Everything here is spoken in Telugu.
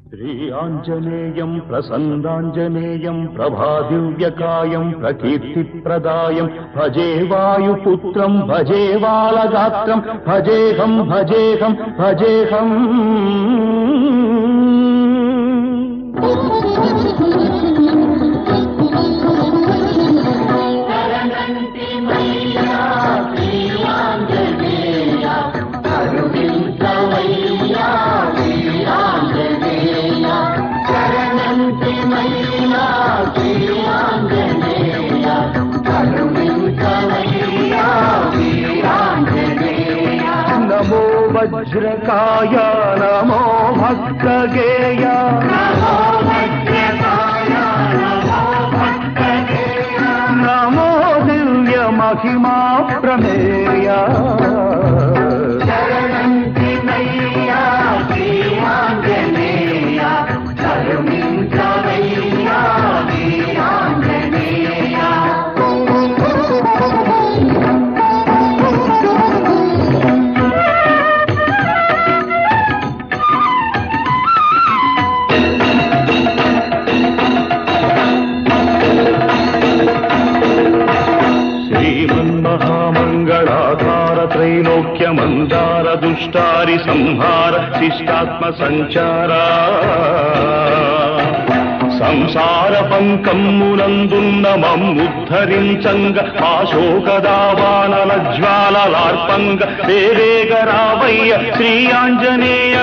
శ్రీ ఆంజనేయం ప్రసన్నాంజనేయం ప్రభాదివ్యకాయం ప్రకీర్తిప్రదాయం భజే వాయుపుత్రం భజే బాలగాత్రం భజేహం భజేహం భజేహం. నమో వజ్రకాయ నమో భక్తగేయ నమో దివ్య మహిమా ప్రమేయ. శ్రీమన్మహామంగళాధార త్రైలోక్య మందార దుష్టారి సంహార శిష్టాత్మ సంచార సంసార పంకమ్మునందున్న మమ్ముద్ధరించంగ ఆశోకదావానల జ్వాలలార్పంగ వేరేగరావయ్య శ్రీ ఆంజనేయ.